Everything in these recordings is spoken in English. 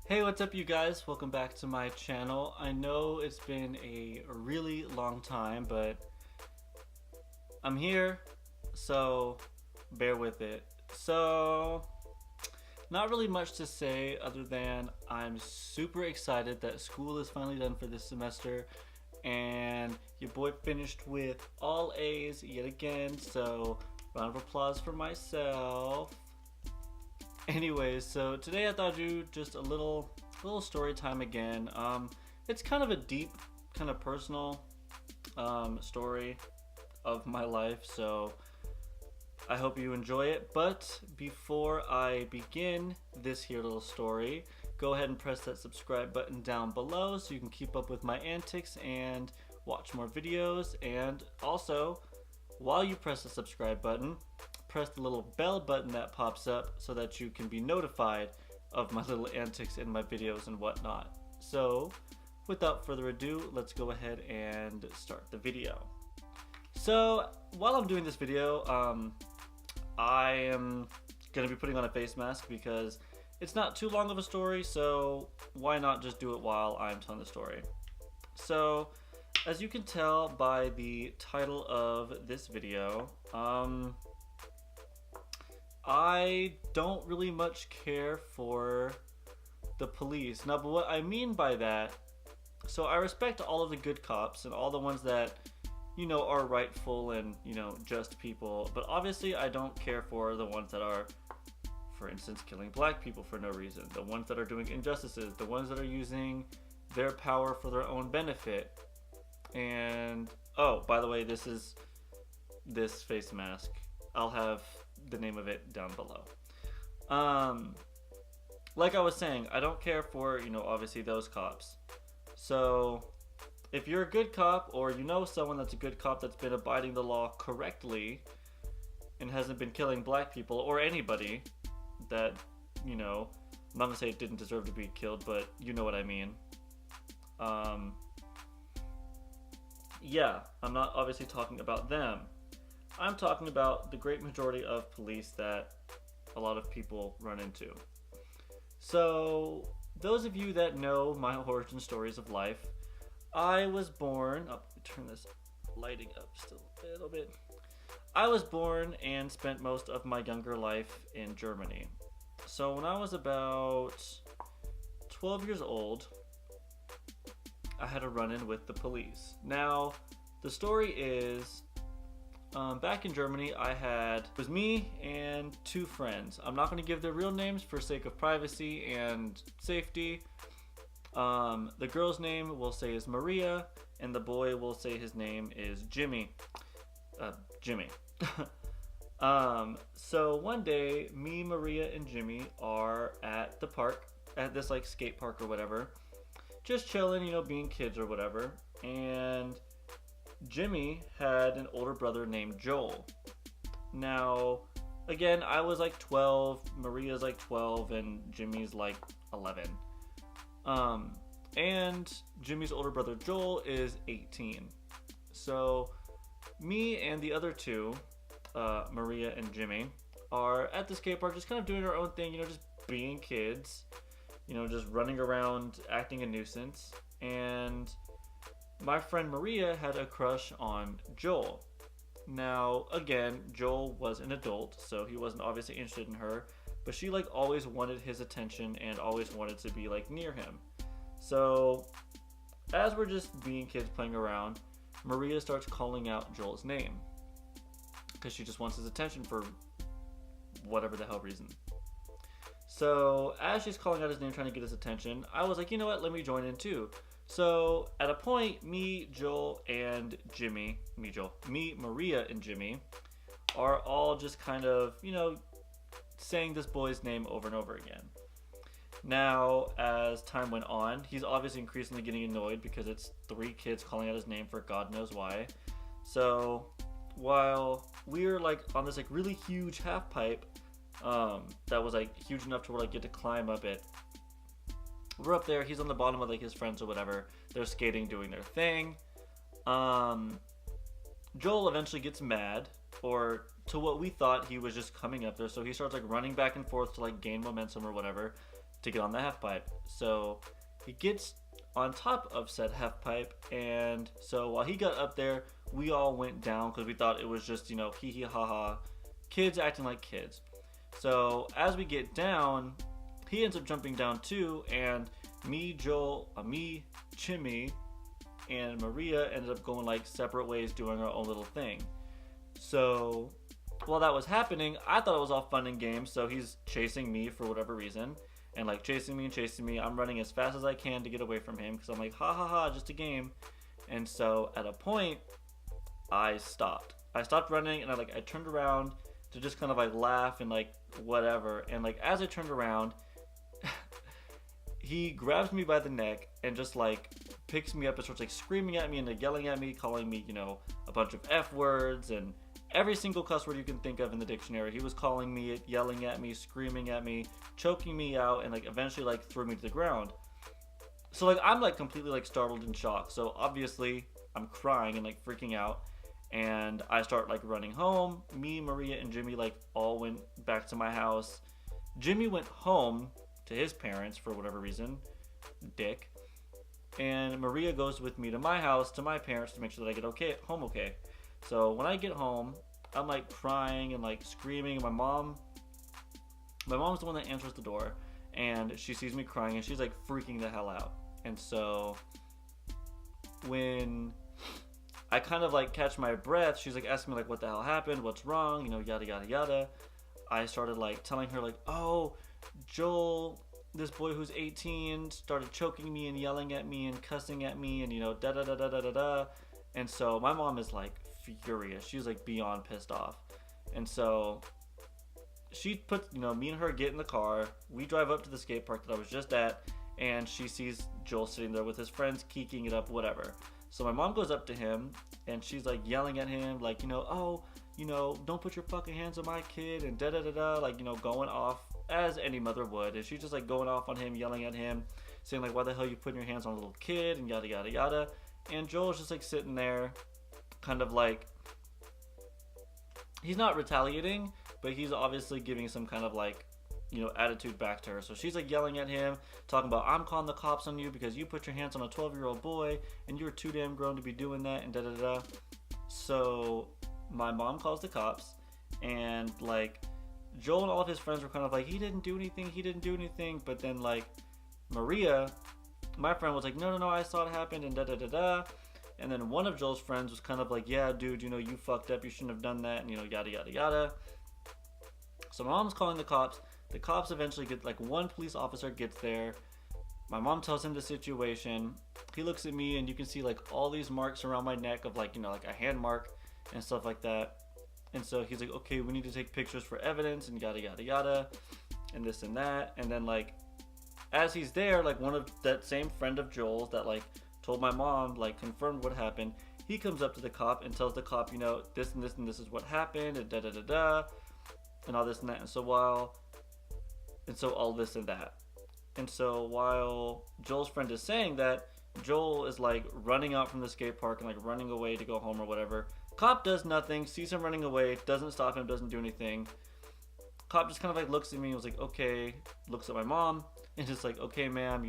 Hey, what's up you guys? Welcome back to my channel. I know it's been a really long time, but I'm here, so bear with it. So, not really much to say other than I'm super excited that school is finally done for this semester and your boy finished with all A's yet again, so round of applause for myself. Anyways, so today I thought I'd do just a little story time again. It's kind of a deep, kind of personal story of my life, so I hope you enjoy it. But before I begin this here little story, go ahead and press that subscribe button down below so you can keep up with my antics and watch more videos. And also, while you press the subscribe button, press the little bell button that pops up so that you can be notified of my little antics in my videos and whatnot. So without further ado, let's go ahead and start the video. So while I'm doing this video, I am going to be putting on a face mask because it's not too long of a story, so why not just do it while I'm telling the story. So as you can tell by the title of this video, I don't really much care for the police. Now, but what I mean by that, so I respect all of the good cops and all the ones that, you know, are rightful and, you know, just people. But obviously I don't care for the ones that are, for instance, killing black people for no reason. The ones that are doing injustices. The ones that are using their power for their own benefit. And, oh, by the way, this face mask. I'll have the name of it down below. Like I was saying, I don't care for, you know, obviously those cops. So if you're a good cop, or you know someone that's a good cop that's been abiding the law correctly and hasn't been killing black people or anybody that, you know, I'm not gonna say it didn't deserve to be killed, but you know what I mean. Yeah, I'm not obviously talking about them. I'm talking about the great majority of police that a lot of people run into. So, those of you that know my origin stories of life, I was born, turn this lighting up still a little bit. I was born and spent most of my younger life in Germany. So when I was about 12 years old, I had a run-in with the police. Now, the story is, back in Germany, it was me and two friends. I'm not going to give their real names for sake of privacy and safety. The girl's name we'll say is Maria, and the boy we'll say his name is Jimmy. Jimmy. So one day, me, Maria, and Jimmy are at the park, at this like skate park or whatever, just chilling, you know, being kids or whatever, and Jimmy had an older brother named Joel. Now, again, I was like 12, Maria's like 12, and Jimmy's like 11. And Jimmy's older brother Joel is 18. So, me and the other two, Maria and Jimmy, are at the skate park just kind of doing our own thing, you know, just being kids, you know, just running around, acting a nuisance. And my friend Maria had a crush on Joel. Now, again, Joel was an adult, so he wasn't obviously interested in her, but she like always wanted his attention and always wanted to be like near him. So, as we're just being kids playing around, Maria starts calling out Joel's name because she just wants his attention for whatever the hell reason. So, as she's calling out his name, trying to get his attention, I was like, you know what, let me join in too. So, at a point, me, Maria, and Jimmy are all just kind of, you know, saying this boy's name over and over again. Now, as time went on, he's obviously increasingly getting annoyed because it's three kids calling out his name for God knows why. So, while we were like on this like really huge half pipe, that was like huge enough to where like get to climb up it. We're up there, he's on the bottom with like his friends or whatever. They're skating, doing their thing. Joel eventually gets mad, or to what we thought he was just coming up there, so he starts like running back and forth to like gain momentum or whatever, to get on the half pipe. So he gets on top of said half pipe, and so while he got up there, we all went down because we thought it was just, hee hee ha ha, kids acting like kids. So as we get down, he ends up jumping down too, and me, Chimmy, and Maria ended up going like separate ways, doing our own little thing. So while that was happening, I thought it was all fun and games. So he's chasing me for whatever reason, and like chasing me. I'm running as fast as I can to get away from him because I'm like, ha ha ha, just a game. And so at a point, I stopped running, and I turned around to just kind of like laugh and like whatever. And like as I turned around, he grabs me by the neck and just like picks me up and starts like screaming at me and like yelling at me, calling me, a bunch of F words and every single cuss word you can think of in the dictionary. He was calling me it, yelling at me, screaming at me, choking me out, and like eventually like threw me to the ground. So like I'm like completely like startled and shocked. So obviously I'm crying and like freaking out, and I start like running home. Me, Maria, and Jimmy like all went back to my house. Jimmy went home to his parents for whatever reason, dick. And Maria goes with me to my house, to my parents, to make sure that I get home okay. So when I get home, I'm like crying and like screaming. My mom's the one that answers the door, and she sees me crying and she's like freaking the hell out. And so when I kind of like catch my breath, she's like asking me like what the hell happened, what's wrong, yada yada yada. I started like telling her like, oh, Joel, this boy who's 18, started choking me and yelling at me and cussing at me and da da da da da da da. And so my mom is like furious. She's like beyond pissed off. And so she puts, me and her get in the car. We drive up to the skate park that I was just at, and she sees Joel sitting there with his friends, keeking it up, whatever. So my mom goes up to him and she's like yelling at him like, oh, don't put your fucking hands on my kid and da da da da, like, going off as any mother would. And she's just like going off on him, yelling at him, saying like, why the hell you putting your hands on a little kid and yada yada yada. And Joel's just like sitting there kind of like, he's not retaliating, but he's obviously giving some kind of like, attitude back to her. So she's like yelling at him, talking about, I'm calling the cops on you because you put your hands on a 12-year-old boy and you're too damn grown to be doing that and da da da. So my mom calls the cops, and like Joel and all of his friends were kind of like, he didn't do anything. But then like Maria, my friend, was like, no, I saw it happen and da da da da. And then one of Joel's friends was kind of like, yeah, dude, you fucked up, you shouldn't have done that, and yada yada yada. So my mom's calling the cops. The cops eventually get, like, one police officer gets there. My mom tells him the situation. He looks at me, and you can see like all these marks around my neck of like, like a hand mark and stuff like that. And so he's like, okay, we need to take pictures for evidence and yada yada yada and this and that. And then like as he's there, like one of that same friend of Joel's that like told my mom, like confirmed what happened, he comes up to the cop and tells the cop, this and this and this is what happened and da da da da and all this and that. And so all this and that. And so while Joel's friend is saying that, Joel is like running out from the skate park and like running away to go home or whatever. Cop does nothing, sees him running away, doesn't stop him, doesn't do anything. Cop just kind of like looks at me and was like, okay, looks at my mom and just like, okay, ma'am,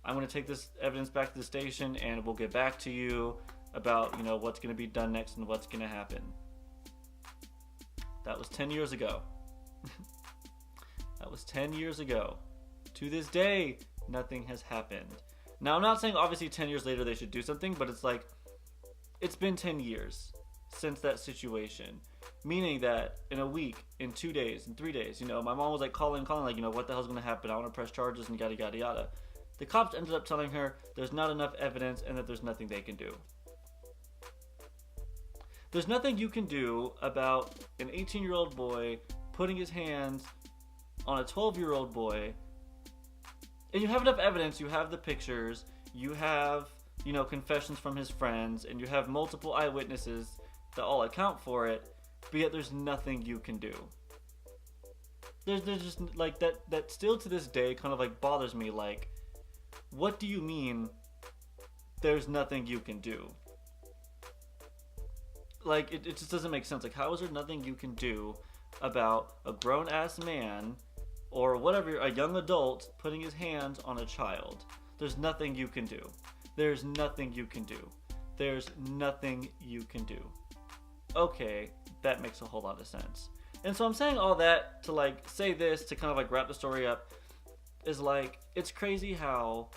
I'm going to take this evidence back to the station and we'll get back to you about, what's going to be done next and what's going to happen. That was 10 years ago. That was 10 years ago. To this day, nothing has happened. Now, I'm not saying obviously 10 years later they should do something, but it's like, it's been 10 years since that situation. Meaning that in a week, in 2 days, in 3 days, my mom was like calling, like, what the hell's going to happen? I want to press charges and yada, yada, yada. The cops ended up telling her there's not enough evidence and that there's nothing they can do. There's nothing you can do about an 18-year-old boy putting his hands on a 12-year-old boy. And you have enough evidence, you have the pictures, you have, confessions from his friends, and you have multiple eyewitnesses that all account for it, but yet there's nothing you can do. There's just, like, that still to this day kind of, like, bothers me, like, what do you mean there's nothing you can do? Like, it just doesn't make sense. Like, how is there nothing you can do about a grown-ass man or whatever, a young adult putting his hands on a child. There's nothing you can do. There's nothing you can do. There's nothing you can do. Okay, that makes a whole lot of sense. And so I'm saying all that to like say this to kind of like wrap the story up is like, it's crazy how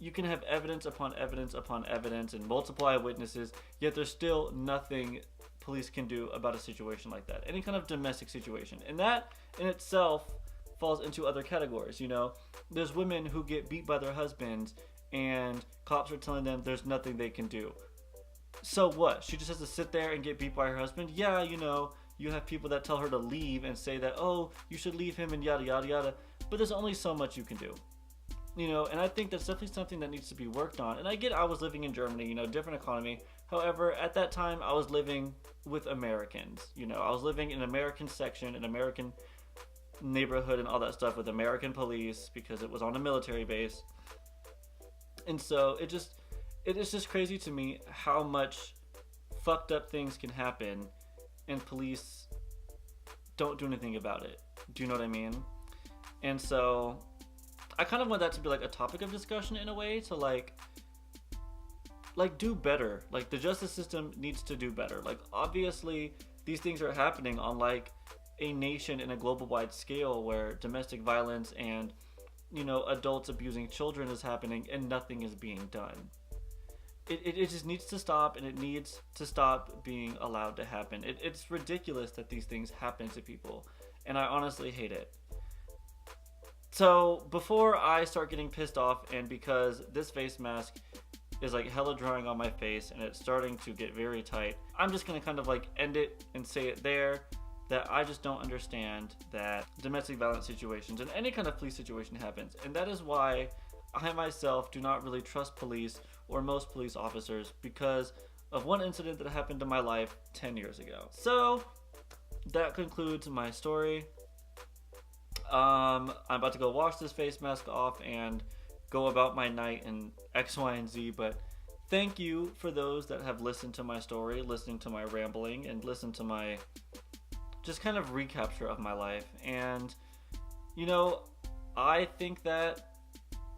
you can have evidence upon evidence upon evidence and multiply witnesses, yet there's still nothing police can do about a situation like that. Any kind of domestic situation. And that in itself falls into other categories, you know? There's women who get beat by their husbands and cops are telling them there's nothing they can do. So what? She just has to sit there and get beat by her husband? Yeah, you know, you have people that tell her to leave and say that, oh, you should leave him and yada yada yada. But there's only so much you can do. You know, and I think that's definitely something that needs to be worked on. And I get I was living in Germany, you know, different economy. However, at that time, I was living with Americans. You know, I was living in an American section, an American neighborhood and all that stuff with American police because it was on a military base. And so it is just crazy to me how much fucked up things can happen and police don't do anything about it. Do you know what I mean? And so I kind of want that to be like a topic of discussion in a way to like do better. Like the justice system needs to do better. Like obviously these things are happening on like a nation in a global wide scale where domestic violence and, you know, adults abusing children is happening and nothing is being done. It just needs to stop, and it needs to stop being allowed to happen. It's ridiculous that these things happen to people, and I honestly hate it. So before I start getting pissed off, and because this face mask is like hella drying on my face and it's starting to get very tight, I'm just gonna kind of like end it and say it there, that I just don't understand that domestic violence situations and any kind of police situation happens. And that is why I myself do not really trust police or most police officers, because of one incident that happened in my life 10 years ago. So that concludes my story. I'm about to go wash this face mask off and go about my night in X, Y, and Z, but thank you for those that have listened to my story, listening to my rambling, and listened to my just kind of recapture of my life. And, you know, I think that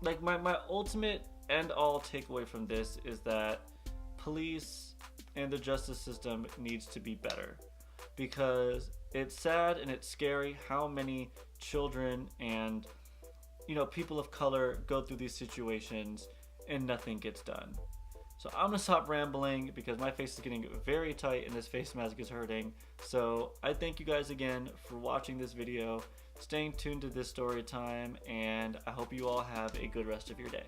like my ultimate end all takeaway from this is that police and the justice system needs to be better, because it's sad and it's scary how many children and, you know, people of color go through these situations and nothing gets done. So I'm gonna stop rambling because my face is getting very tight and this face mask is hurting. So I thank you guys again for watching this video, staying tuned to this story time, and I hope you all have a good rest of your day.